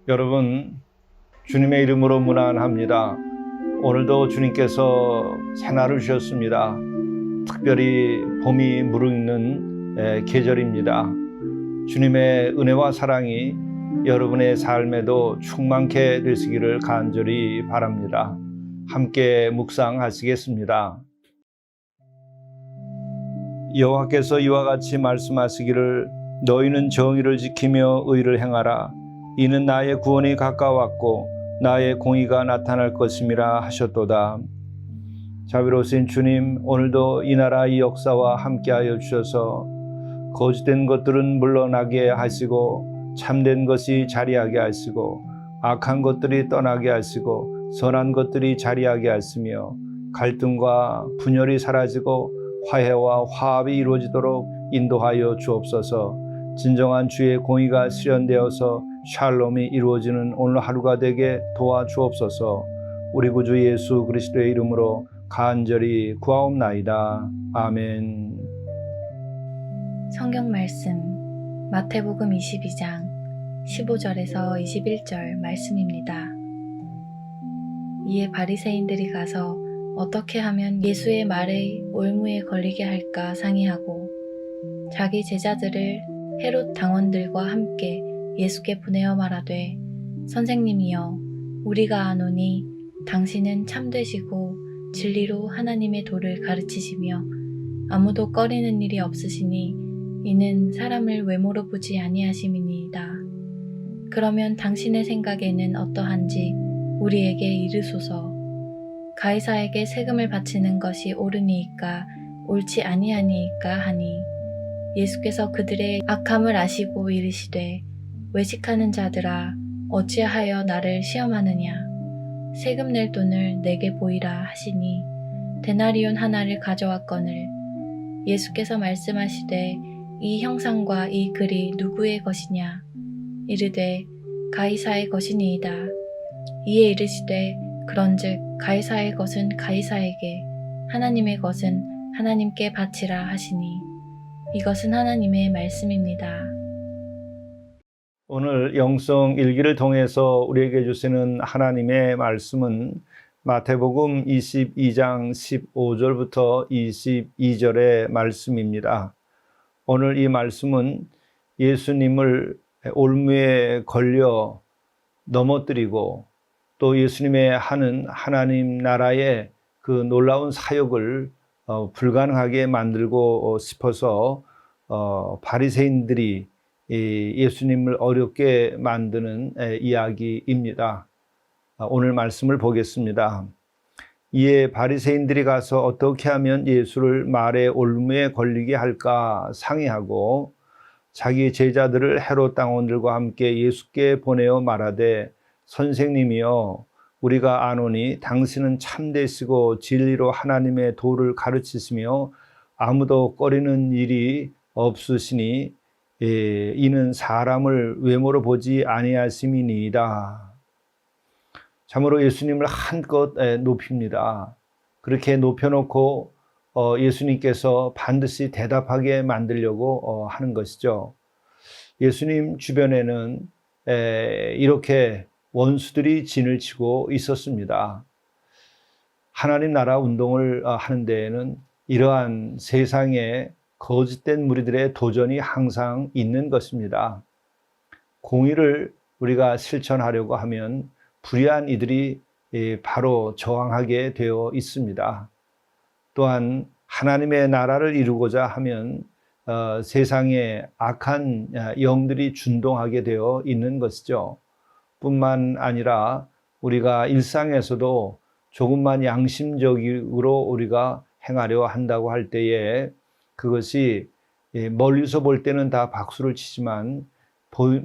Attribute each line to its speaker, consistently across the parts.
Speaker 1: 여러분, 주님의 이름으로 문안합니다. 오늘도 주님께서 새날을 주셨습니다. 특별히 봄이 무르익는 계절입니다. 주님의 은혜와 사랑이 여러분의 삶에도 충만케 되시기를 간절히 바랍니다. 함께 묵상하시겠습니다. 여호와께서 이와 같이 말씀하시기를 너희는 정의를 지키며 의를 행하라. 이는 나의 구원이 가까웠고 나의 공의가 나타날 것임이라 하셨도다. 자비로우신 주님, 오늘도 이 나라 이 역사와 함께하여 주셔서 거짓된 것들은 물러나게 하시고 참된 것이 자리하게 하시고 악한 것들이 떠나게 하시고 선한 것들이 자리하게 하시며 갈등과 분열이 사라지고 화해와 화합이 이루어지도록 인도하여 주옵소서. 진정한 주의 공의가 실현되어서 샬롬이 이루어지는 오늘 하루가 되게 도와주옵소서. 우리 구주 예수 그리스도의 이름으로 간절히 구하옵나이다. 아멘.
Speaker 2: 성경 말씀 마태복음 22장 15절에서 21절 말씀입니다. 이에 바리새인들이 가서 어떻게 하면 예수의 말에 올무에 걸리게 할까 상의하고 자기 제자들을 헤롯 당원들과 함께 예수께 보내어 말하되 선생님이여 우리가 아노니 당신은 참되시고 진리로 하나님의 도를 가르치시며 아무도 꺼리는 일이 없으시니 이는 사람을 외모로 보지 아니하심이니이다. 그러면 당신의 생각에는 어떠한지 우리에게 이르소서. 가이사에게 세금을 바치는 것이 옳으니이까 옳지 아니하니이까 하니 예수께서 그들의 악함을 아시고 이르시되 외식하는 자들아 어찌하여 나를 시험하느냐. 세금 낼 돈을 내게 보이라 하시니 데나리온 하나를 가져왔거늘 예수께서 말씀하시되 이 형상과 이 글이 누구의 것이냐. 이르되 가이사의 것이니이다. 이에 이르시되 그런즉 가이사의 것은 가이사에게 하나님의 것은 하나님께 바치라 하시니 이것은 하나님의 말씀입니다.
Speaker 1: 오늘 영성 일기를 통해서 우리에게 주시는 하나님의 말씀은 마태복음 22장 15절부터 22절의 말씀입니다. 오늘 이 말씀은 예수님을 올무에 걸려 넘어뜨리고 또 예수님의 하는 하나님 나라의 그 놀라운 사역을 불가능하게 만들고 싶어서 바리새인들이 예수님을 어렵게 만드는 이야기입니다. 오늘 말씀을 보겠습니다. 이에 바리새인들이 가서 어떻게 하면 예수를 말의 올무에 걸리게 할까 상의하고 자기 제자들을 헤롯 당원들과 함께 예수께 보내어 말하되 선생님이여 우리가 아노니 당신은 참되시고 진리로 하나님의 도를 가르치시며 아무도 꺼리는 일이 없으시니 이는 사람을 외모로 보지 아니하심이니이다. 참으로 예수님을 한껏 높입니다. 그렇게 높여놓고 예수님께서 반드시 대답하게 만들려고 하는 것이죠. 예수님 주변에는 이렇게 원수들이 진을 치고 있었습니다. 하나님 나라 운동을 하는 데에는 이러한 세상의 거짓된 무리들의 도전이 항상 있는 것입니다. 공의를 우리가 실천하려고 하면 불의한 이들이 바로 저항하게 되어 있습니다. 또한 하나님의 나라를 이루고자 하면 세상에 악한 영들이 준동하게 되어 있는 것이죠. 뿐만 아니라 우리가 일상에서도 조금만 양심적으로 우리가 행하려 한다고 할 때에 그것이 멀리서 볼 때는 다 박수를 치지만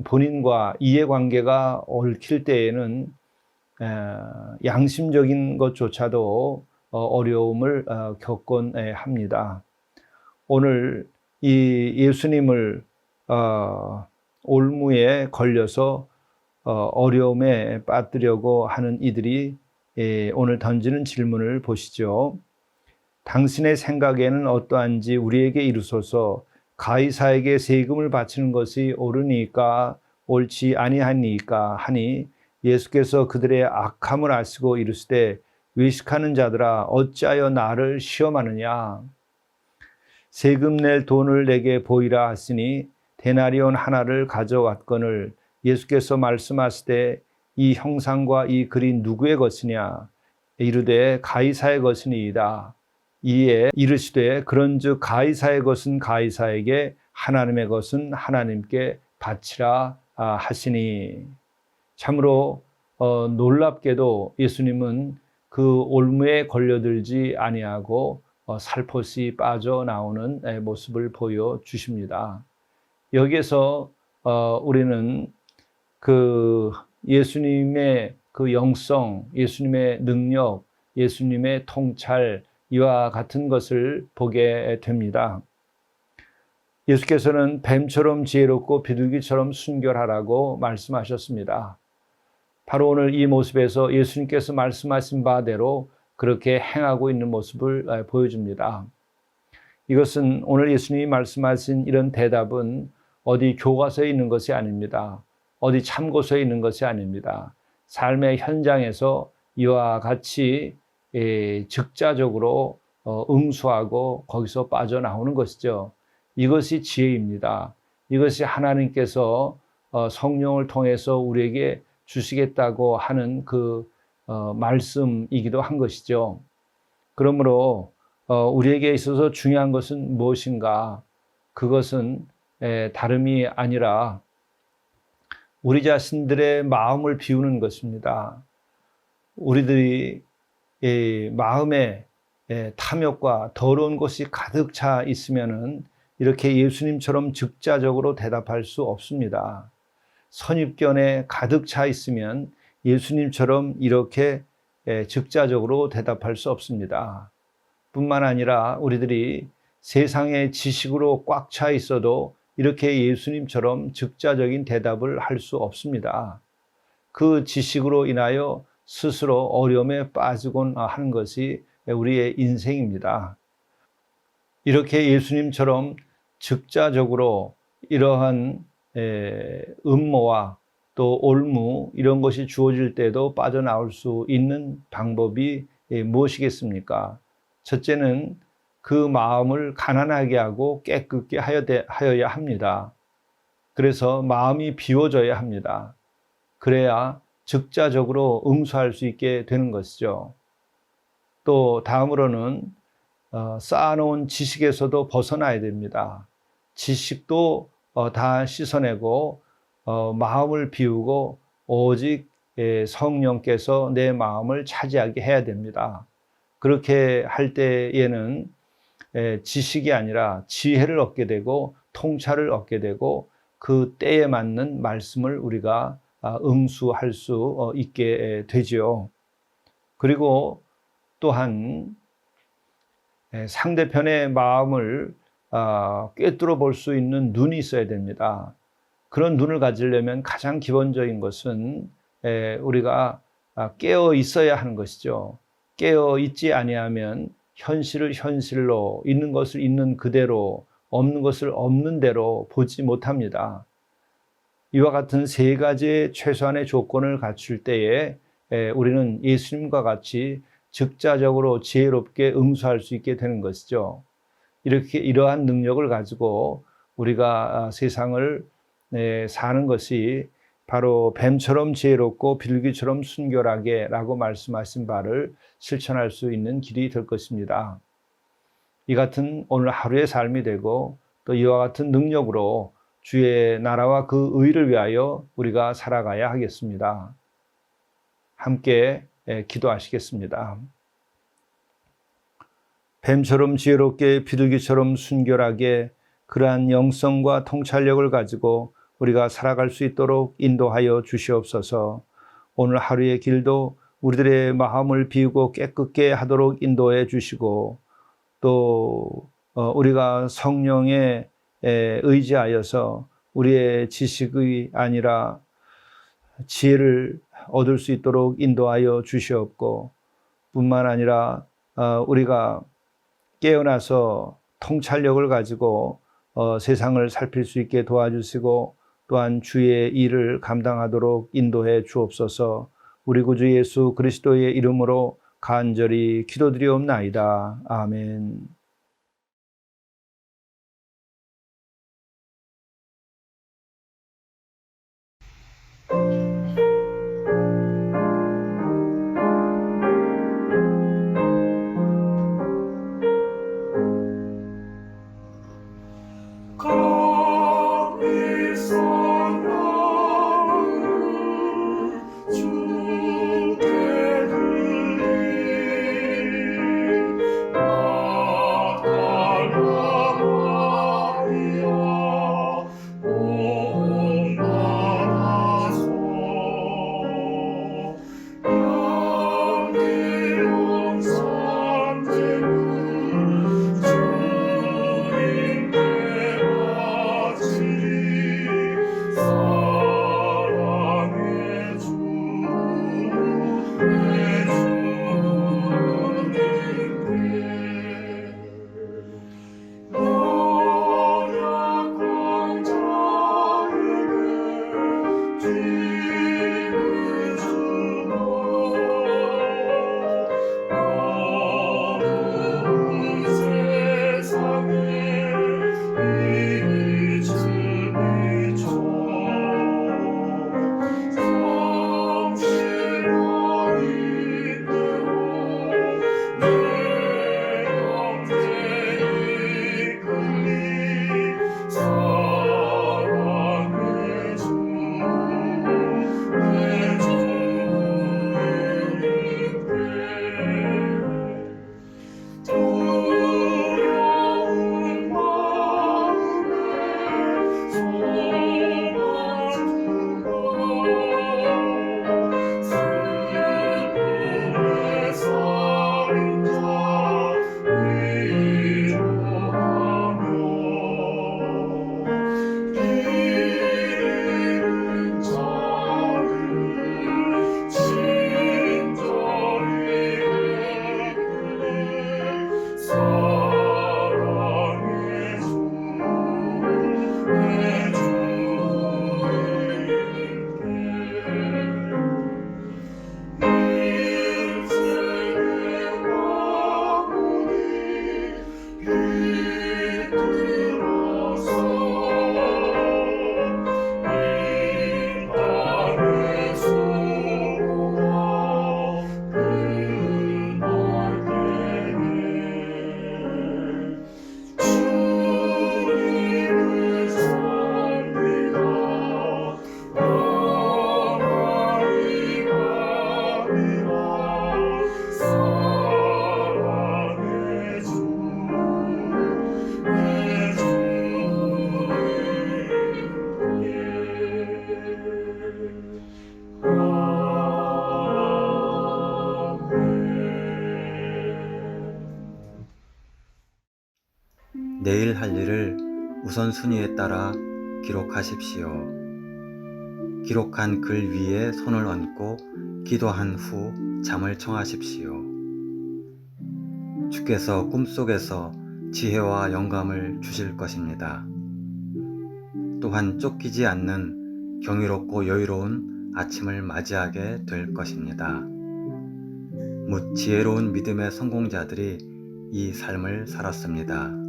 Speaker 1: 본인과 이해관계가 얽힐 때에는 양심적인 것조차도 어려움을 겪곤 합니다. 오늘 이 예수님을 올무에 걸려서 어려움에 빠뜨려고 하는 이들이 오늘 던지는 질문을 보시죠. 당신의 생각에는 어떠한지 우리에게 이르소서. 가이사에게 세금을 바치는 것이 옳으니까 옳지 아니하니까 하니 예수께서 그들의 악함을 아시고 이르시되 외식하는 자들아 어찌하여 나를 시험하느냐. 세금 낼 돈을 내게 보이라 하시니 데나리온 하나를 가져왔거늘 예수께서 말씀하시되 이 형상과 이 글이 누구의 것이냐. 이르되 가이사의 것이니이다. 이에 이르시되 그런즉 가이사의 것은 가이사에게 하나님의 것은 하나님께 바치라 하시니. 참으로 놀랍게도 예수님은 그 올무에 걸려들지 아니하고 살포시 빠져나오는 모습을 보여주십니다. 여기에서 우리는 그 예수님의 그 영성, 예수님의 능력, 예수님의 통찰 이와 같은 것을 보게 됩니다. 예수께서는 뱀처럼 지혜롭고 비둘기처럼 순결하라고 말씀하셨습니다. 바로 오늘 이 모습에서 예수님께서 말씀하신 바대로 그렇게 행하고 있는 모습을 보여줍니다. 이것은 오늘 예수님이 말씀하신 이런 대답은 어디 교과서에 있는 것이 아닙니다. 어디 참고서에 있는 것이 아닙니다. 삶의 현장에서 이와 같이 즉자적으로 응수하고 거기서 빠져나오는 것이죠. 이것이 지혜입니다. 이것이 하나님께서 성령을 통해서 우리에게 주시겠다고 하는 그 말씀이기도 한 것이죠. 그러므로 우리에게 있어서 중요한 것은 무엇인가? 그것은 다름이 아니라 우리 자신들의 마음을 비우는 것입니다. 우리들이 마음에 탐욕과 더러운 것이 가득 차 있으면은 이렇게 예수님처럼 즉자적으로 대답할 수 없습니다. 선입견에 가득 차 있으면 예수님처럼 이렇게 즉자적으로 대답할 수 없습니다. 뿐만 아니라 우리들이 세상의 지식으로 꽉 차 있어도 이렇게 예수님처럼 즉자적인 대답을 할 수 없습니다. 그 지식으로 인하여 스스로 어려움에 빠지곤 하는 것이 우리의 인생입니다. 이렇게 예수님처럼 즉자적으로 이러한 음모와 또 올무 이런 것이 주어질 때도 빠져나올 수 있는 방법이 무엇이겠습니까? 첫째는 그 마음을 가난하게 하고 깨끗게 하여야 합니다. 그래서 마음이 비워져야 합니다. 그래야 즉자적으로 응수할 수 있게 되는 것이죠. 또 다음으로는 쌓아놓은 지식에서도 벗어나야 됩니다. 지식도 다 씻어내고 마음을 비우고 오직 성령께서 내 마음을 차지하게 해야 됩니다. 그렇게 할 때에는 지식이 아니라 지혜를 얻게 되고 통찰을 얻게 되고 그 때에 맞는 말씀을 우리가 응수할 수 있게 되지요. 그리고 또한 상대편의 마음을 꿰뚫어 볼 수 있는 눈이 있어야 됩니다. 그런 눈을 가지려면 가장 기본적인 것은 우리가 깨어 있어야 하는 것이죠. 깨어 있지 아니하면 현실을 현실로, 있는 것을 있는 그대로, 없는 것을 없는 대로 보지 못합니다. 이와 같은 세 가지의 최소한의 조건을 갖출 때에 우리는 예수님과 같이 즉자적으로 지혜롭게 응수할 수 있게 되는 것이죠. 이러한 능력을 가지고 우리가 세상을 사는 것이 바로 뱀처럼 지혜롭고 비둘기처럼 순결하게 라고 말씀하신 바를 실천할 수 있는 길이 될 것입니다. 이 같은 오늘 하루의 삶이 되고 또 이와 같은 능력으로 주의 나라와 그 의를 위하여 우리가 살아가야 하겠습니다. 함께 기도하시겠습니다. 뱀처럼 지혜롭게 비둘기처럼 순결하게 그러한 영성과 통찰력을 가지고 우리가 살아갈 수 있도록 인도하여 주시옵소서. 오늘 하루의 길도 우리들의 마음을 비우고 깨끗게 하도록 인도해 주시고 또 우리가 성령에 의지하여서 우리의 지식이 아니라 지혜를 얻을 수 있도록 인도하여 주시옵고 뿐만 아니라 우리가 깨어나서 통찰력을 가지고 세상을 살필 수 있게 도와주시고 또한 주의 일을 감당하도록 인도해 주옵소서. 우리 구주 예수 그리스도의 이름으로 간절히 기도드리옵나이다. 아멘.
Speaker 3: 내일 할 일을 우선순위에 따라 기록하십시오. 기록한 글 위에 손을 얹고 기도한 후 잠을 청하십시오. 주께서 꿈속에서 지혜와 영감을 주실 것입니다. 또한 쫓기지 않는 경이롭고 여유로운 아침을 맞이하게 될 것입니다. 묻 지혜로운 믿음의 성공자들이 이 삶을 살았습니다.